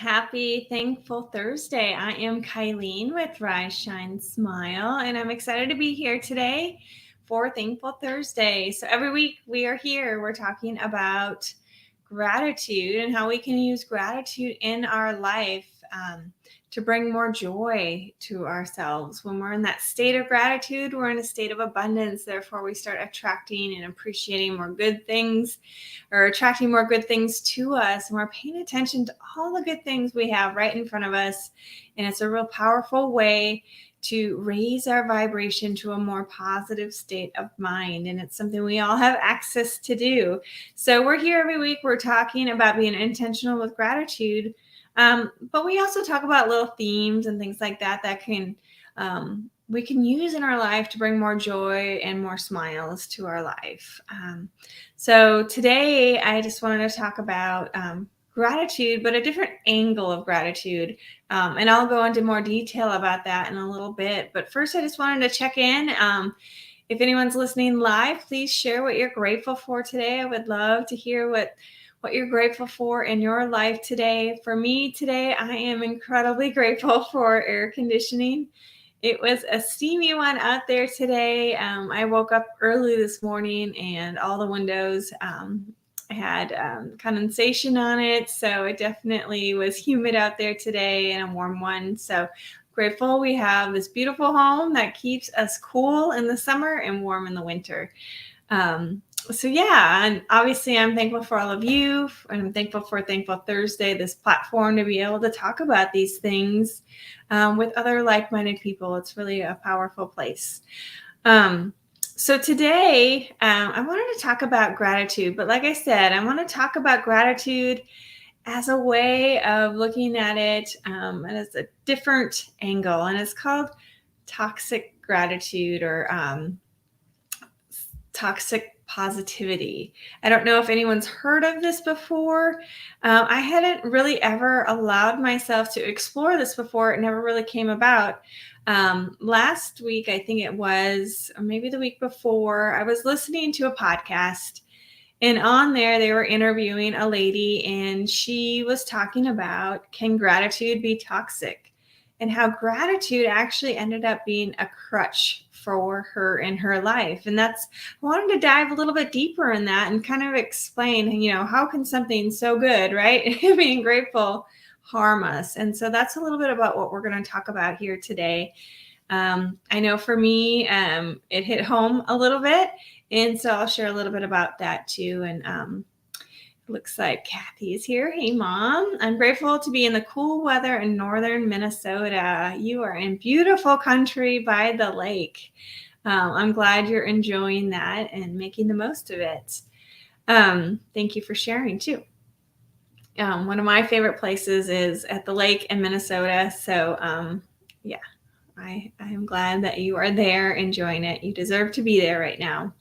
Happy Thankful Thursday. I am Kylene with Rise, Shine, Smile, and I'm excited to be here today for Thankful Thursday. So every week we are here, we're talking about gratitude and how we can use gratitude in our life to bring more joy to ourselves. When we're in that state of gratitude, we're in a state of abundance. Therefore, we start attracting and appreciating more good things or attracting more good things to us. And we're paying attention to all the good things we have right in front of us. And it's a real powerful way to raise our vibration to a more positive state of mind. And it's something we all have access to do. So we're here every week. We're talking about being intentional with gratitude. But we also talk about little themes and things like that can we can use in our life to bring more joy and more smiles to our life. So today I just wanted to talk about gratitude, but a different angle of gratitude. And I'll go into more detail about that in a little bit. But first, I just wanted to check in. If anyone's listening live, please share what you're grateful for today. I would love to hear what you're grateful for in your life today. For me today, I am incredibly grateful for air conditioning. It was a steamy one out there today. I woke up early this morning and all the windows had condensation on it. So it definitely was humid out there today and a warm one. So grateful we have this beautiful home that keeps us cool in the summer and warm in the winter. So yeah, and obviously I'm thankful for all of you, and I'm thankful for Thankful Thursday, this platform to be able to talk about these things with other like-minded people. It's really a powerful place. So today I wanted to talk about gratitude, but like I said, I want to talk about gratitude as a way of looking at it and as a different angle, and it's called toxic gratitude or toxic positivity. I don't know if anyone's heard of this before. I hadn't really ever allowed myself to explore this before. It never really came about. Last week, I think it was, or maybe the week before, I was listening to a podcast, and on there they were interviewing a lady, and she was talking about, can gratitude be toxic? And how gratitude actually ended up being a crutch for her in her life. And I wanted to dive a little bit deeper in that and kind of explain, how can something so good, right? Being grateful harm us? And so that's a little bit about what we're going to talk about here today. I know for me, it hit home a little bit. And so I'll share a little bit about that too. And looks like Kathy is here. Hey, Mom. I'm grateful to be in the cool weather in northern Minnesota. You are in beautiful country by the lake. I'm glad you're enjoying that and making the most of it. Thank you for sharing too. One of my favorite places is at the lake in Minnesota. So yeah, I am glad that you are there enjoying it. You deserve to be there right now.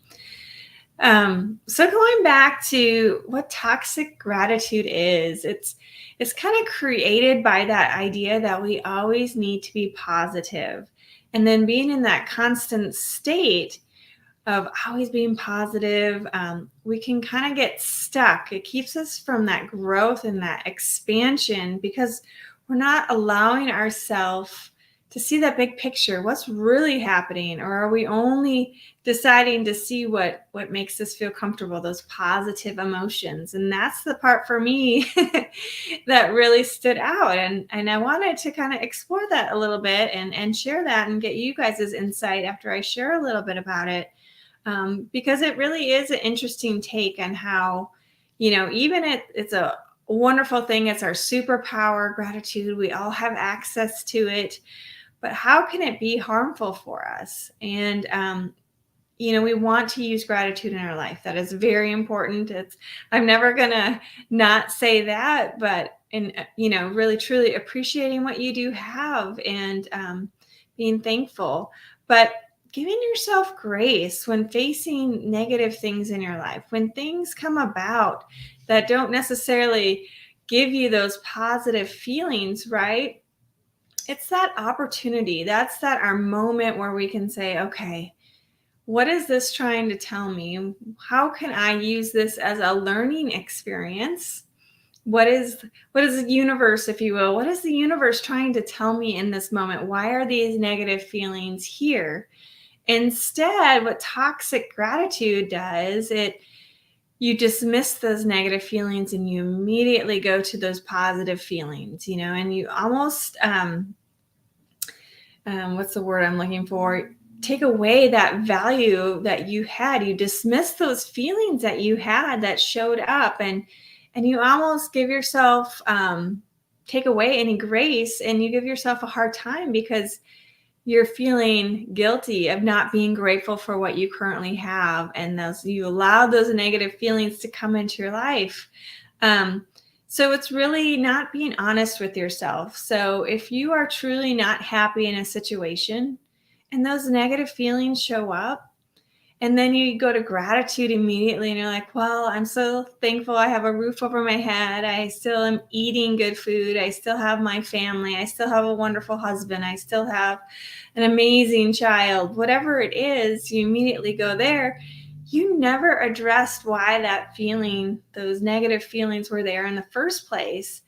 So going back to what toxic gratitude is, it's kind of created by that idea that we always need to be positive. And then being in that constant state of always being positive, we can kind of get stuck. It keeps us from that growth and that expansion because we're not allowing ourselves to see that big picture. What's really happening? Or are we only deciding to see what makes us feel comfortable, those positive emotions? And that's the part for me that really stood out. And I wanted to kind of explore that a little bit and share that and get you guys' insight after I share a little bit about it. Because it really is an interesting take on how, even it's a wonderful thing. It's our superpower, gratitude. We all have access to it. But how can it be harmful for us? And, we want to use gratitude in our life. That is very important. I'm never going to not say that, but, really truly appreciating what you do have and being thankful. But giving yourself grace when facing negative things in your life, when things come about that don't necessarily give you those positive feelings, right? It's that opportunity. That's our moment where we can say, okay, what is this trying to tell me? How can I use this as a learning experience what is the universe, if you will? What is the universe trying to tell me in this moment? Why are these negative feelings here? Instead, what toxic gratitude does, you dismiss those negative feelings and you immediately go to those positive feelings, and you almost what's the word I'm looking for? Take away that value that you had. You dismiss those feelings that you had that showed up, and you almost give yourself take away any grace, and you give yourself a hard time because you're feeling guilty of not being grateful for what you currently have, and you allow those negative feelings to come into your life. So it's really not being honest with yourself. So if you are truly not happy in a situation and those negative feelings show up, and then you go to gratitude immediately and you're like, well, I'm so thankful I have a roof over my head. I still am eating good food. I still have my family. I still have a wonderful husband. I still have an amazing child. Whatever it is, you immediately go there. You never addressed why that feeling, those negative feelings were there in the first place.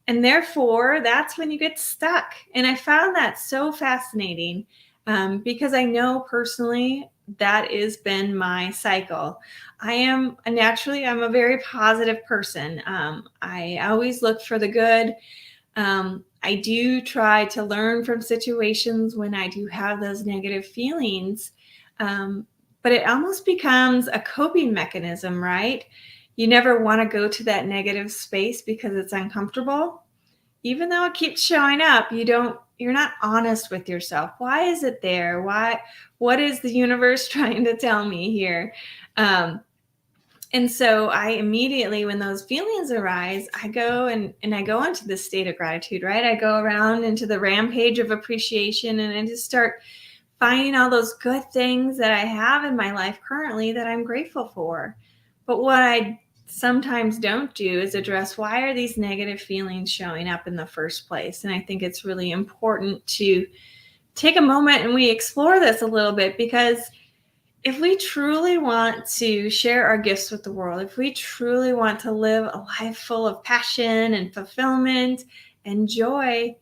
And therefore, that's when you get stuck. And I found that so fascinating because I know personally that has been my cycle. I'm a very positive person. I always look for the good. I do try to learn from situations when I do have those negative feelings. But it almost becomes a coping mechanism, right? You never want to go to that negative space because it's uncomfortable. Even though it keeps showing up, you're not honest with yourself. Why is it there? What is the universe trying to tell me here? And so I immediately, when those feelings arise, I go and I go into this state of gratitude, right? I go around into the rampage of appreciation, and I just start finding all those good things that I have in my life currently that I'm grateful for. But what I sometimes don't do is address, why are these negative feelings showing up in the first place? And I think it's really important to take a moment and we explore this a little bit, because if we truly want to share our gifts with the world, if we truly want to live a life full of passion and fulfillment and joy,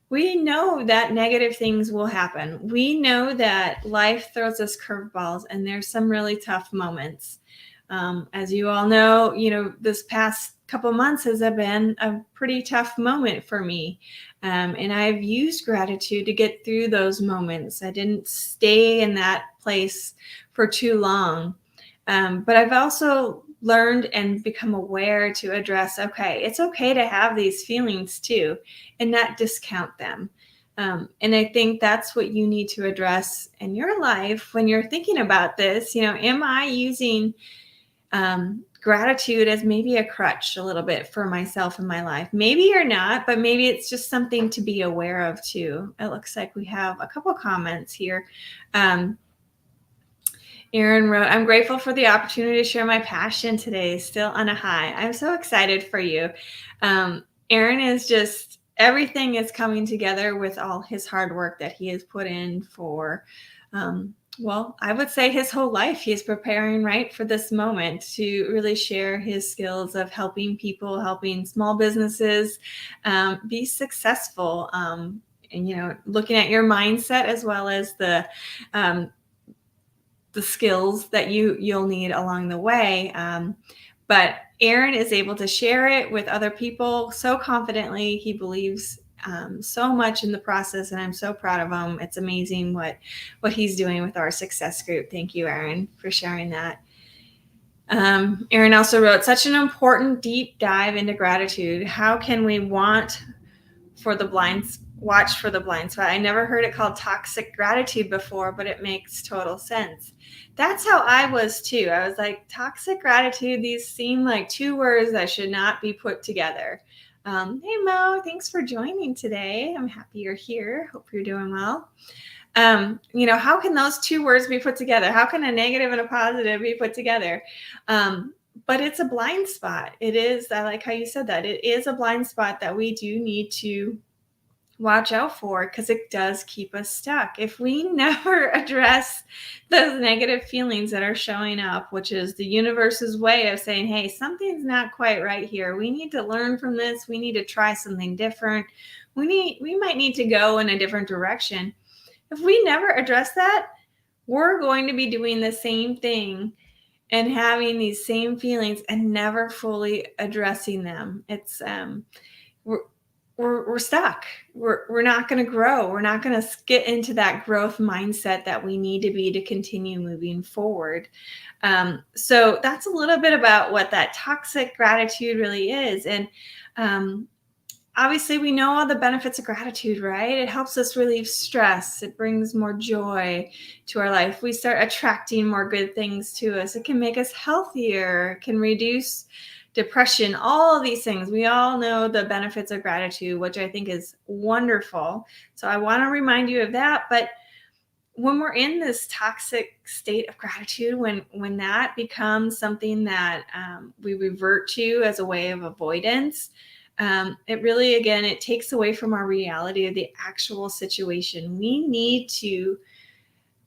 we know that negative things will happen. We know that life throws us curveballs, and there's some really tough moments. As you all know, this past couple months has been a pretty tough moment for me. And I've used gratitude to get through those moments. I didn't stay in that place for too long. But I've also learned and become aware to address, okay, it's okay to have these feelings too, and not discount them. And I think that's what you need to address in your life when you're thinking about this. Am I using gratitude as maybe a crutch a little bit for myself in my life? Maybe you're not, but maybe it's just something to be aware of too. It looks like we have a couple comments here. Erin wrote, I'm grateful for the opportunity to share my passion today, still on a high. I'm so excited for you. Erin is just, everything is coming together with all his hard work that he has put in for, I would say his whole life. He's preparing right for this moment to really share his skills of helping people, helping small businesses be successful. And, looking at your mindset as well as the skills that you'll need along the way. But Aaron is able to share it with other people so confidently. He believes so much in the process, and I'm so proud of him. It's amazing what he's doing with our success group. Thank you, Aaron, for sharing that. Aaron also wrote, such an important deep dive into gratitude. How can we watch for the blind spot? I never heard it called toxic gratitude before, but it makes total sense. That's how I was too. I was like, toxic gratitude, these seem like two words that should not be put together. Hey Mo, thanks for joining today. I'm happy you're here. Hope you're doing well. How can those two words be put together? How can a negative and a positive be put together? But it's a blind spot. It is, I like how you said that. It is a blind spot that we do need to watch out for, because it does keep us stuck. If we never address those negative feelings that are showing up, which is the universe's way of saying, hey, something's not quite right here. We need to learn from this. We need to try something different. We might need to go in a different direction. If we never address that, we're going to be doing the same thing and having these same feelings and never fully addressing them. It's we're we're stuck. We're not going to grow. We're not going to get into that growth mindset that we need to be to continue moving forward. So that's a little bit about what that toxic gratitude really is. And obviously, we know all the benefits of gratitude, right? It helps us relieve stress. It brings more joy to our life. We start attracting more good things to us. It can make us healthier. It can reduce depression, all of these things. We all know the benefits of gratitude, which I think is wonderful. So I want to remind you of that. But when we're in this toxic state of gratitude, when that becomes something that we revert to as a way of avoidance, it really, again, it takes away from our reality of the actual situation. We need to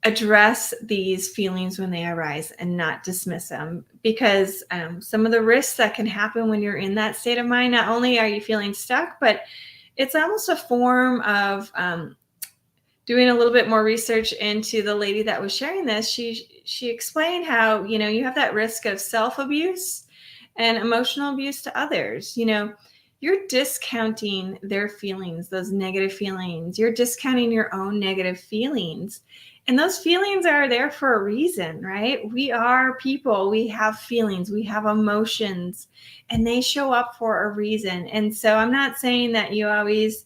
address these feelings when they arise and not dismiss them, because some of the risks that can happen when you're in that state of mind, not only are you feeling stuck, but it's almost a form of doing a little bit more research into the lady that was sharing this. She explained how, you have that risk of self-abuse and emotional abuse to others. You're discounting their feelings, those negative feelings. You're discounting your own negative feelings. And those feelings are there for a reason, right? We are people. We have feelings. We have emotions, and they show up for a reason. And so I'm not saying that you always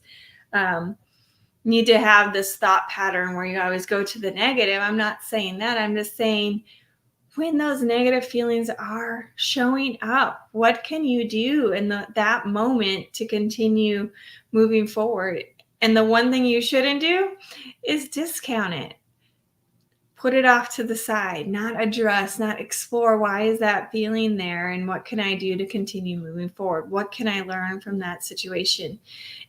need to have this thought pattern where you always go to the negative. I'm not saying that. I'm just saying, when those negative feelings are showing up, what can you do in that moment to continue moving forward? And the one thing you shouldn't do is discount it. Put it off to the side, not address, not explore, why is that feeling there, and what can I do to continue moving forward? What can I learn from that situation?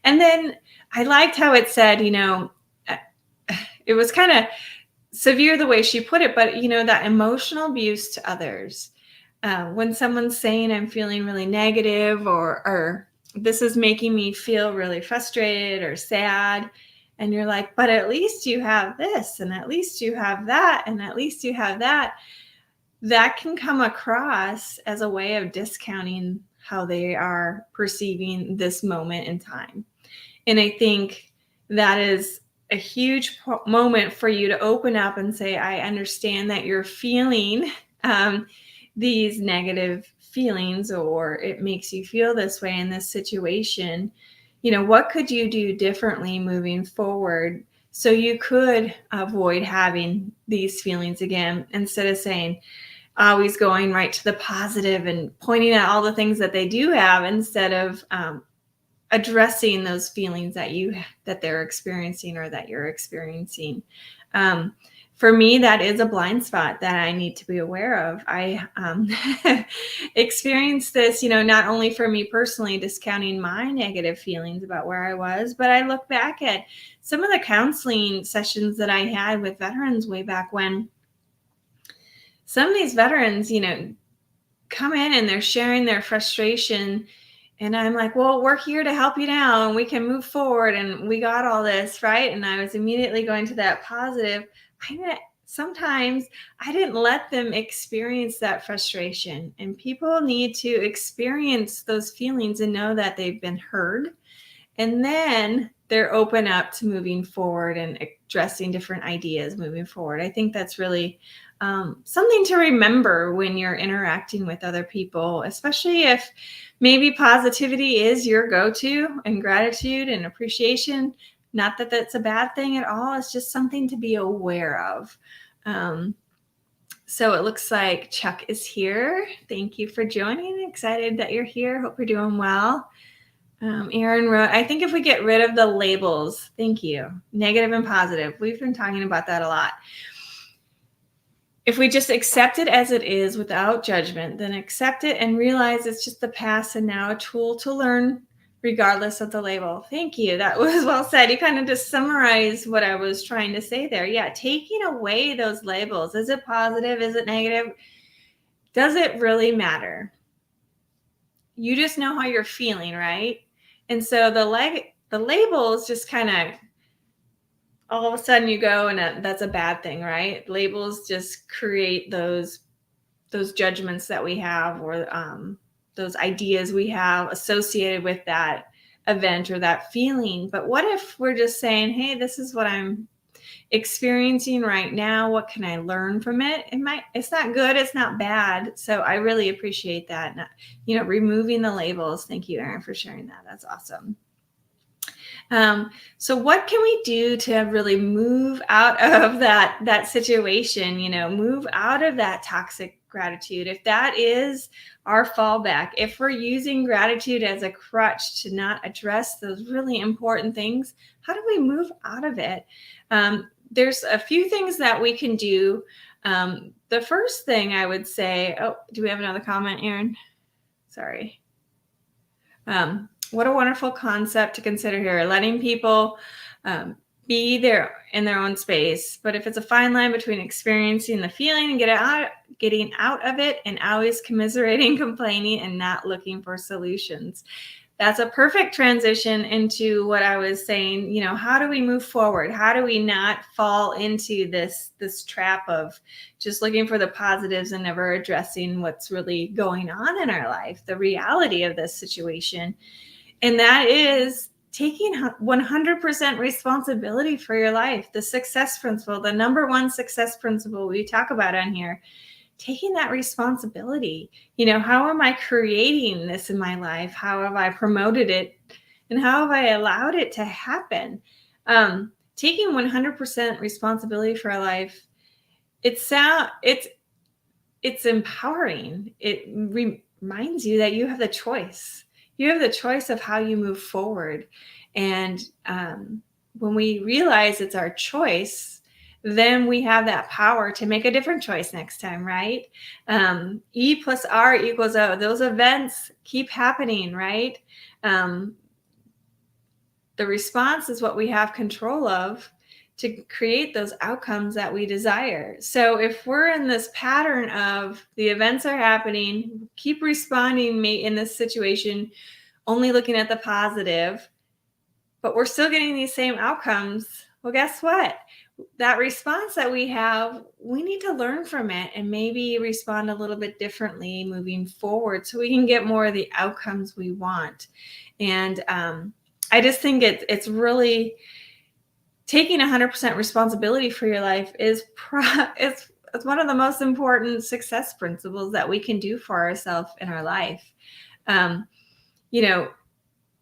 And then I liked how it said, it was kind of severe the way she put it, but that emotional abuse to others. When someone's saying, I'm feeling really negative, or this is making me feel really frustrated or sad, and you're like, but at least you have this, and at least you have that, and at least you have that, that can come across as a way of discounting how they are perceiving this moment in time. And I think that is a huge moment for you to open up and say, I understand that you're feeling these negative feelings, or it makes you feel this way in this situation. What could you do differently moving forward so you could avoid having these feelings again, instead of saying, always going right to the positive and pointing at all the things that they do have, instead of addressing those feelings that they're experiencing or that you're experiencing. For me, that is a blind spot that I need to be aware of. I experienced this, not only for me personally, discounting my negative feelings about where I was, but I look back at some of the counseling sessions that I had with veterans way back when. Some of these veterans, come in and they're sharing their frustration. And I'm like, well, we're here to help you now, and we can move forward, and we got all this, right? And I was immediately going to that positive. Sometimes I didn't let them experience that frustration, and people need to experience those feelings and know that they've been heard. And then they're open up to moving forward and addressing different ideas moving forward. I think that's really something to remember when you're interacting with other people, especially if maybe positivity is your go-to, and gratitude and appreciation. Not that that's a bad thing at all. It's just something to be aware of. So it looks like Chuck is here. Thank you for joining. Excited that you're here. Hope you're doing well. Aaron wrote, I think if we get rid of the labels, thank you, negative and positive. We've been talking about that a lot. If we just accept it as it is without judgment, then accept it and realize it's just the past and now a tool to learn regardless of the label. Thank you. That was well said. You kind of just summarized what I was trying to say there. Yeah, taking away those labels. Is it positive? Is it negative? Does it really matter? You just know how you're feeling, right? And so the labels just kind of all of a sudden you go and that's a bad thing, right? Labels just create those judgments that we have, or those ideas we have associated with that event or that feeling. But what if we're just saying, hey, this is what I'm experiencing right now. What can I learn from it? It's not good. It's not bad. So I really appreciate that. Removing the labels. Thank you, Erin, for sharing that. That's awesome. So what can we do to really move out of that situation, move out of that toxic gratitude? If that is our fallback, if we're using gratitude as a crutch to not address those really important things, how do we move out of it? There's a few things that we can do. The first thing I would say, do we have another comment, Erin? Sorry. What a wonderful concept to consider here. Letting people be there in their own space. But if it's a fine line between experiencing the feeling and getting out of it, and always commiserating, complaining, and not looking for solutions. That's a perfect transition into what I was saying. How do we move forward? How do we not fall into this trap of just looking for the positives and never addressing what's really going on in our life, the reality of this situation? And that is taking 100% responsibility for your life. The success principle, the number one success principle we talk about on here, taking that responsibility. How am I creating this in my life? How have I promoted it? And how have I allowed it to happen? Taking 100% responsibility for our life, it's empowering. It reminds you that you have the choice. You have the choice of how you move forward. And when we realize it's our choice, then we have that power to make a different choice next time, right? E plus R equals O. Those events keep happening, right? The response is what we have control of to create those outcomes that we desire. So if we're in this pattern of the events are happening, keep responding in this situation, only looking at the positive, but we're still getting these same outcomes, well, guess what? That response that we have, we need to learn from it and maybe respond a little bit differently moving forward so we can get more of the outcomes we want. And I just think it's really taking 100% responsibility for your life is it's one of the most important success principles that we can do for ourselves in our life.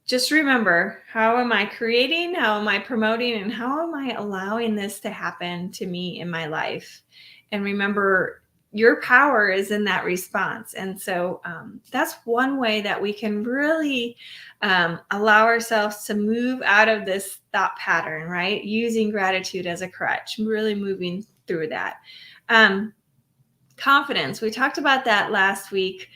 Just remember, how am I creating? How am I promoting? And how am I allowing this to happen to me in my life? And remember, your power is in that response. And so that's one way that we can really allow ourselves to move out of this thought pattern, right? Using gratitude as a crutch, really moving through that. Confidence. We talked about that last week.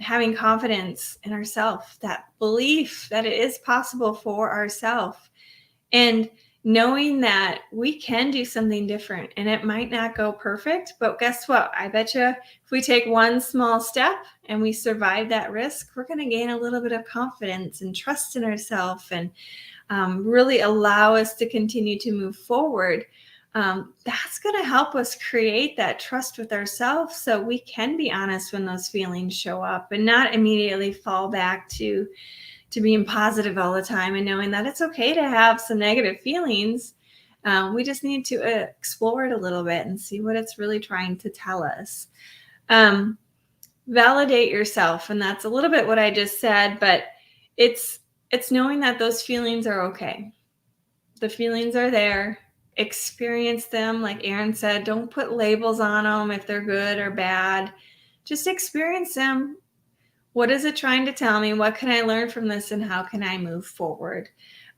Having confidence in ourselves, that belief that it is possible for ourselves, and knowing that we can do something different, and it might not go perfect, but guess what? I bet you if we take one small step and we survive that risk, we're going to gain a little bit of confidence and trust in ourselves, and really allow us to continue to move forward. That's going to help us create that trust with ourselves so we can be honest when those feelings show up and not immediately fall back to being positive all the time, and knowing that it's okay to have some negative feelings. We just need to explore it a little bit and see what it's really trying to tell us. Validate yourself. And that's a little bit what I just said, but it's knowing that those feelings are okay. The feelings are there. Experience them. Like Erin said, don't put labels on them if they're good or bad. Just experience them. What is it trying to tell me? What can I learn from this, and how can I move forward?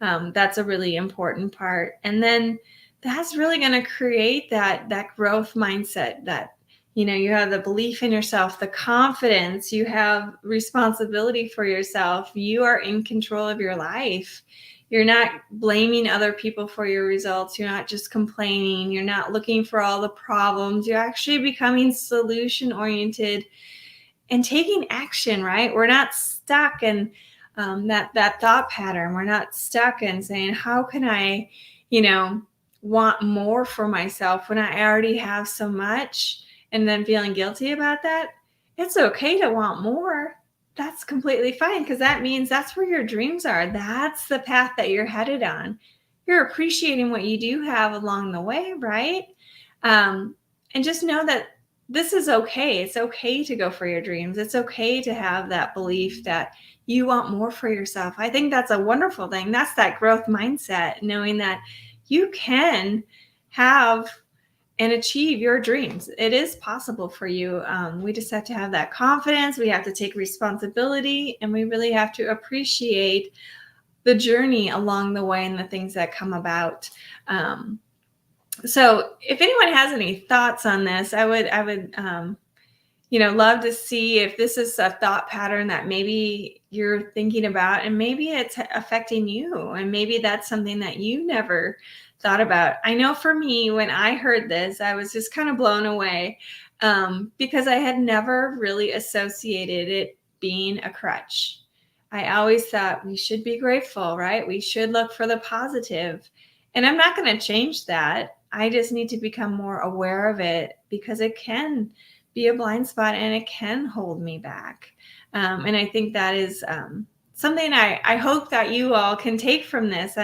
That's a really important part. And then that's really going to create that growth mindset that, You have the belief in yourself, the confidence, you have responsibility for yourself. You are in control of your life. You're not blaming other people for your results. You're not just complaining. You're not looking for all the problems. You're actually becoming solution oriented and taking action, right? We're not stuck in that thought pattern. We're not stuck in saying, how can I, want more for myself when I already have so much, and then feeling guilty about that. It's okay to want more. That's completely fine, because that means that's where your dreams are. That's the path that you're headed on. You're appreciating what you do have along the way, right? And just know that this is okay. It's okay to go for your dreams. It's okay to have that belief that you want more for yourself. I think that's a wonderful thing. That's that growth mindset, knowing that you can have and achieve your dreams. It is possible for you. We just have to have that confidence. We have to take responsibility, and we really have to appreciate the journey along the way and the things that come about. So if anyone has any thoughts on this, I would love to see if this is a thought pattern that maybe you're thinking about, and maybe it's affecting you, and maybe that's something that you never thought about. I know for me, when I heard this, I was just kind of blown away, because I had never really associated it being a crutch. I always thought we should be grateful, right? We should look for the positive. And I'm not going to change that. I just need to become more aware of it, because it can be a blind spot and it can hold me back. And I think that is something I hope that you all can take from this.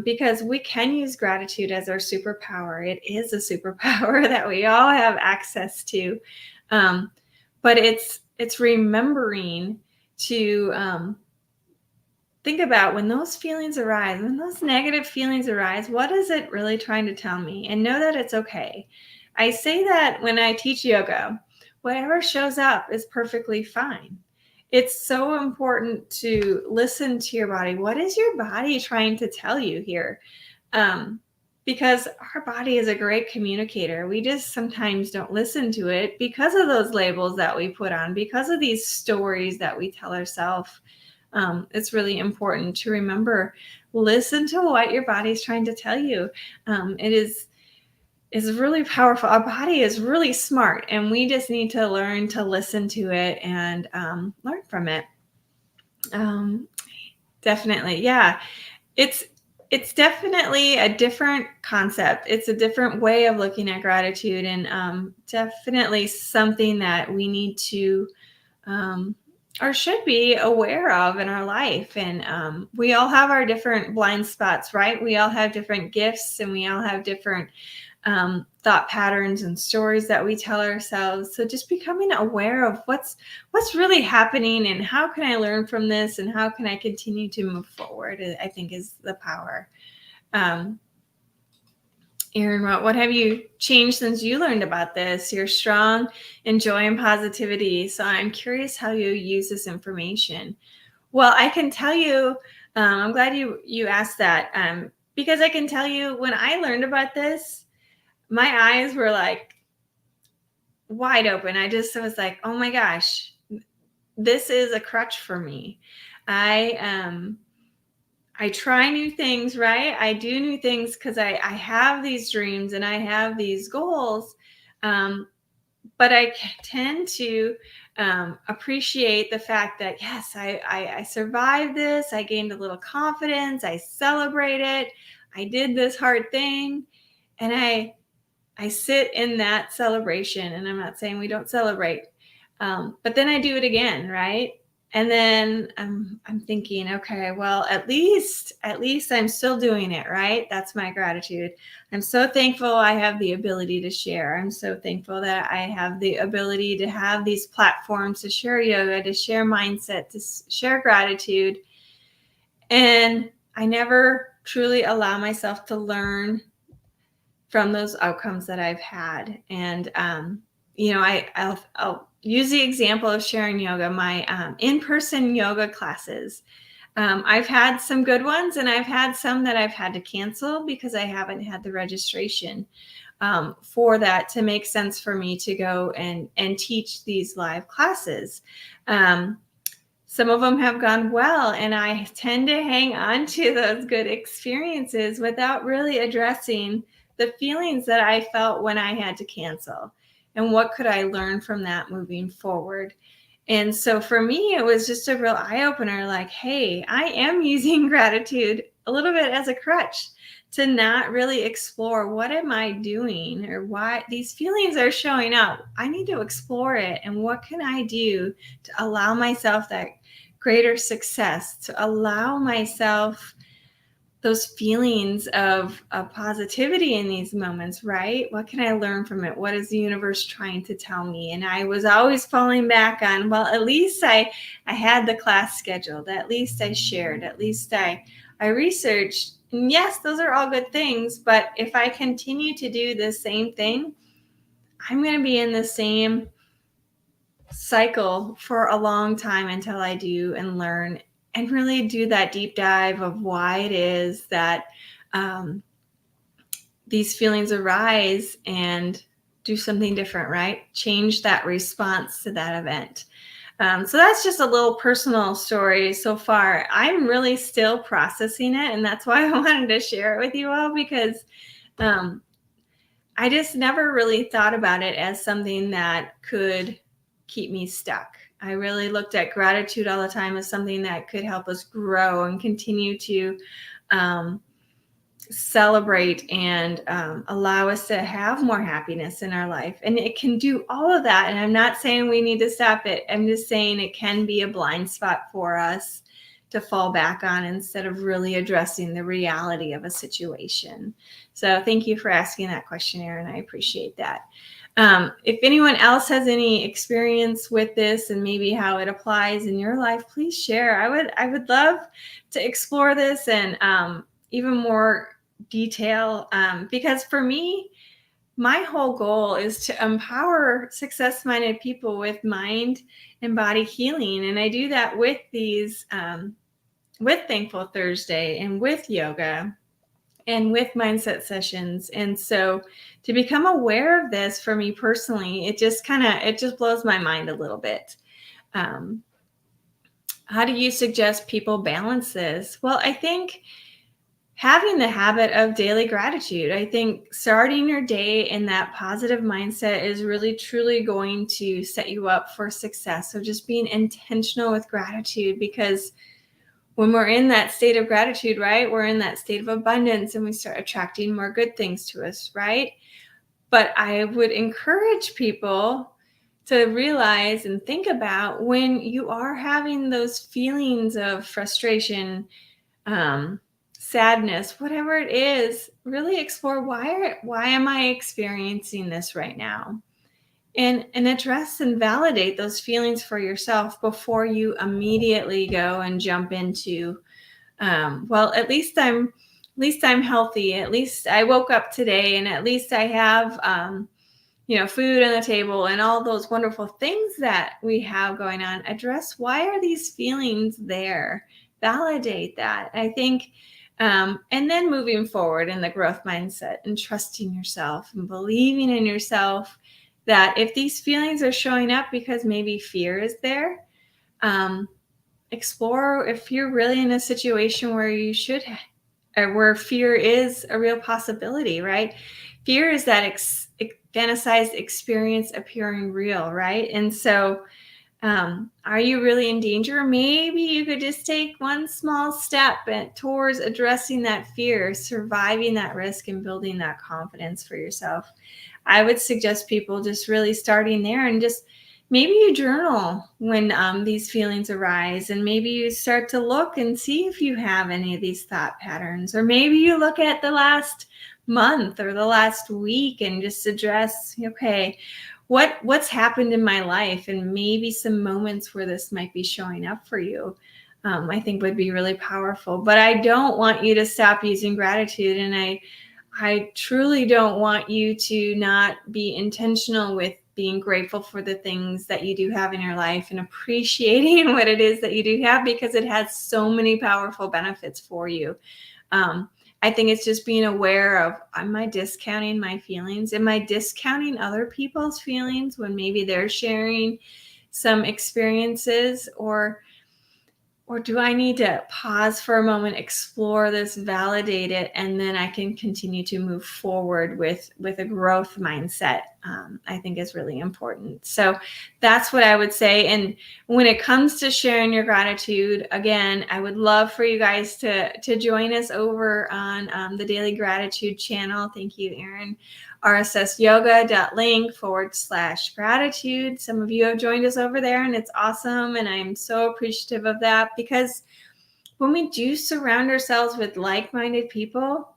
Because we can use gratitude as our superpower. It is a superpower that we all have access to. But it's remembering to think about, when those feelings arise, when those negative feelings arise, what is it really trying to tell me? And know that it's okay. I say that when I teach yoga, whatever shows up is perfectly fine. It's so important to listen to your body. What is your body trying to tell you here? Because our body is a great communicator. We just sometimes don't listen to it because of those labels that we put on, because of these stories that we tell ourselves. It's really important to remember, listen to what your body's trying to tell you. It is really powerful. Our body is really smart, and we just need to learn to listen to it and learn from it. Definitely. Yeah. It's definitely a different concept. It's a different way of looking at gratitude, and definitely something that we need to or should be aware of in our life. And we all have our different blind spots, right? We all have different gifts, and we all have different thought patterns and stories that we tell ourselves. So just becoming aware of what's really happening, and how can I learn from this, and how can I continue to move forward, I think is the power. Erin, what have you changed since you learned about this? You're strong in joy and positivity. So I'm curious how you use this information. Well, I can tell you, I'm glad you asked that, because I can tell you, when I learned about this, my eyes were like wide open. I just was like, oh my gosh, this is a crutch for me. I try new things, right? I do new things because I have these dreams and I have these goals. But I tend to appreciate the fact that, yes, I survived this. I gained a little confidence. I celebrate it. I did this hard thing. And I sit in that celebration. And I'm not saying we don't celebrate. But then I do it again, right? And then I'm thinking, okay, well, at least I'm still doing it, right? That's my gratitude. I'm so thankful I have the ability to share. I'm so thankful that I have the ability to have these platforms to share yoga, to share mindset, to share gratitude. And I never truly allow myself to learn from those outcomes that I've had. And, I'll use the example of sharing yoga. My in-person yoga classes, I've had some good ones, and I've had some that I've had to cancel because I haven't had the registration for that to make sense for me to go and teach these live classes. Um, some of them have gone well, and I tend to hang on to those good experiences without really addressing the feelings that I felt when I had to cancel, and what could I learn from that moving forward. And so for me, it was just a real eye opener, like, hey, I am using gratitude a little bit as a crutch to not really explore what am I doing or why these feelings are showing up. I need to explore it. And what can I do to allow myself that greater success, to allow myself those feelings of positivity in these moments, right? What can I learn from it? What is the universe trying to tell me? And I was always falling back on, well, at least I had the class scheduled. At least I shared. At least I researched. And yes, those are all good things. But if I continue to do the same thing, I'm going to be in the same cycle for a long time until I do and learn and really do that deep dive of why it is that these feelings arise and do something different, right? Change that response to that event. So that's just a little personal story so far. I'm really still processing it, and that's why I wanted to share it with you all, because I just never really thought about it as something that could keep me stuck. I really looked at gratitude all the time as something that could help us grow and continue to celebrate and allow us to have more happiness in our life. And it can do all of that. And I'm not saying we need to stop it. I'm just saying it can be a blind spot for us to fall back on instead of really addressing the reality of a situation. So thank you for asking that question, Erin. I appreciate that. If anyone else has any experience with this and maybe how it applies in your life, please share. I would love to explore this and even more detail, because for me, my whole goal is to empower success-minded people with mind and body healing. And I do that with these, with Thankful Thursday and with yoga and with mindset sessions. And so to become aware of this for me personally, it just blows my mind a little bit. How do you suggest people balance this? Well, I think having the habit of daily gratitude. I think starting your day in that positive mindset is really truly going to set you up for success. So just being intentional with gratitude, because when we're in that state of gratitude, right, we're in that state of abundance and we start attracting more good things to us, right? But I would encourage people to realize and think about when you are having those feelings of frustration, sadness, whatever it is, really explore why am I experiencing this right now? And address and validate those feelings for yourself before you immediately go and jump into, well, at least I'm healthy. At least I woke up today, and at least I have, food on the table and all those wonderful things that we have going on. Address why are these feelings there? Validate that. I think, and then moving forward in the growth mindset and trusting yourself and believing in yourself, that if these feelings are showing up because maybe fear is there, explore if you're really in a situation where you should, or where fear is a real possibility, right? Fear is that fantasized experience appearing real, right? And so, are you really in danger? Maybe you could just take one small step towards addressing that fear, surviving that risk, and building that confidence for yourself. I would suggest people just really starting there, and just maybe you journal when these feelings arise, and maybe you start to look and see if you have any of these thought patterns, or maybe you look at the last month or the last week and just address, okay, what's happened in my life, and maybe some moments where this might be showing up for you. I think would be really powerful. But I don't want you to stop using gratitude, and I truly don't want you to not be intentional with being grateful for the things that you do have in your life and appreciating what it is that you do have, because it has so many powerful benefits for you. I think it's just being aware of, am I discounting my feelings? Am I discounting other people's feelings when maybe they're sharing some experiences? Or do I need to pause for a moment, explore this, validate it, and then I can continue to move forward with a growth mindset? I think is really important. So that's what I would say. And when it comes to sharing your gratitude, again, I would love for you guys to join us over on the Daily Gratitude channel. Thank you, Erin. rssyoga.link /gratitude. Some of you have joined us over there, and it's awesome. And I'm so appreciative of that, because when we do surround ourselves with like-minded people,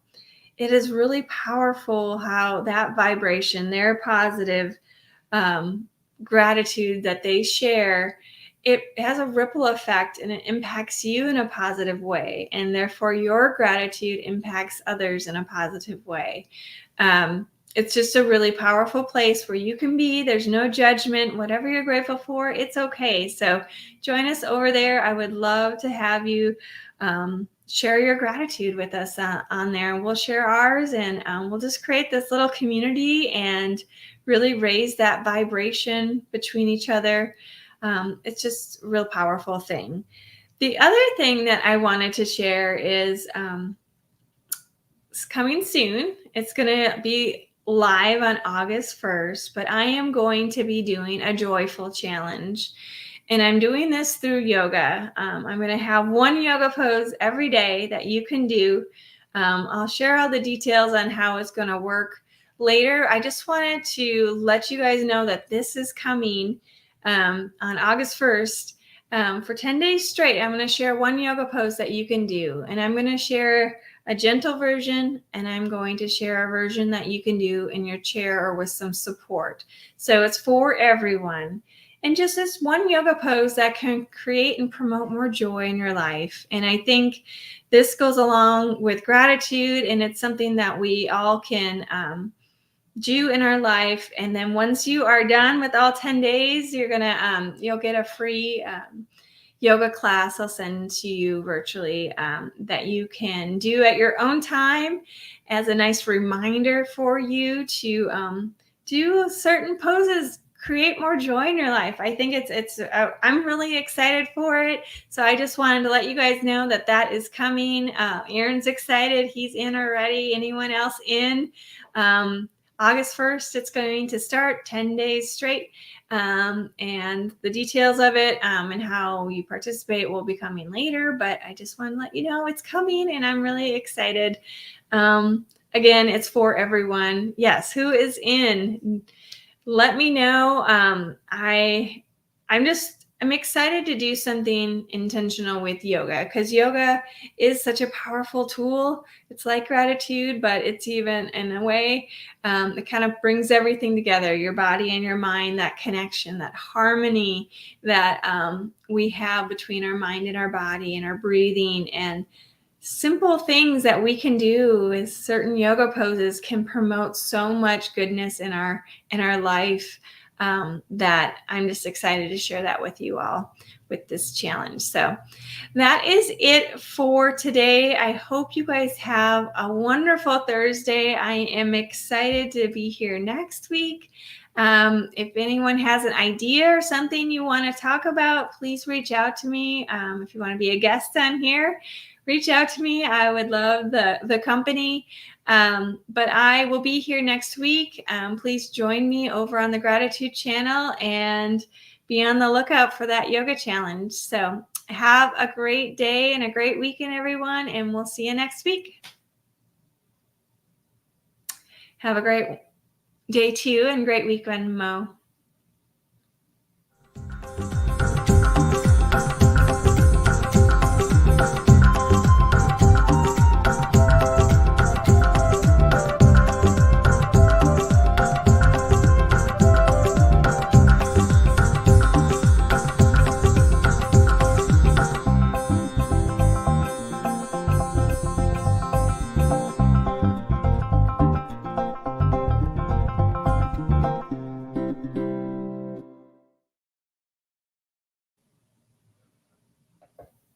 it is really powerful how that vibration, their positive gratitude that they share, it has a ripple effect and it impacts you in a positive way. And therefore your gratitude impacts others in a positive way. It's just a really powerful place where you can be. There's no judgment. Whatever you're grateful for, it's okay. So join us over there. I would love to have you share your gratitude with us on there. We'll share ours, and we'll just create this little community and really raise that vibration between each other. It's just a real powerful thing. The other thing that I wanted to share is it's coming soon. It's going to be live on August 1st, but I am going to be doing a joyful challenge. And I'm doing this through yoga. I'm going to have one yoga pose every day that you can do. I'll share all the details on how it's going to work later. I just wanted to let you guys know that this is coming on August 1st. For 10 days straight, I'm going to share one yoga pose that you can do. And I'm going to share a gentle version, and I'm going to share a version that you can do in your chair or with some support. So it's for everyone. And just this one yoga pose that can create and promote more joy in your life. And I think this goes along with gratitude, and it's something that we all can do in our life. And then once you are done with all 10 days, you're gonna you'll get a free yoga class I'll send to you virtually that you can do at your own time as a nice reminder for you to do certain poses, create more joy in your life. I think I'm really excited for it. So I just wanted to let you guys know that that is coming. Aaron's excited. He's in already. Anyone else in? August 1st, it's going to start 10 days straight. And the details of it and how you participate will be coming later, but I just want to let you know it's coming, and I'm really excited. Again, it's for everyone. Yes, who is in? Let me know. I'm excited to do something intentional with yoga, because yoga is such a powerful tool. It's like gratitude, but it's even in a way, it kind of brings everything together, your body and your mind, that connection, that harmony that we have between our mind and our body and our breathing, and simple things that we can do with certain yoga poses can promote so much goodness in our life. That I'm just excited to share that with you all with this challenge. So that is it for today. I hope you guys have a wonderful Thursday. I am excited to be here next week. If anyone has an idea or something you want to talk about, please reach out to me. If you want to be a guest on here, reach out to me. I would love the company. But I will be here next week. Please join me over on the Gratitude channel and be on the lookout for that yoga challenge. So have a great day and a great weekend, everyone, and we'll see you next week. Have a great day too, and great weekend, Mo.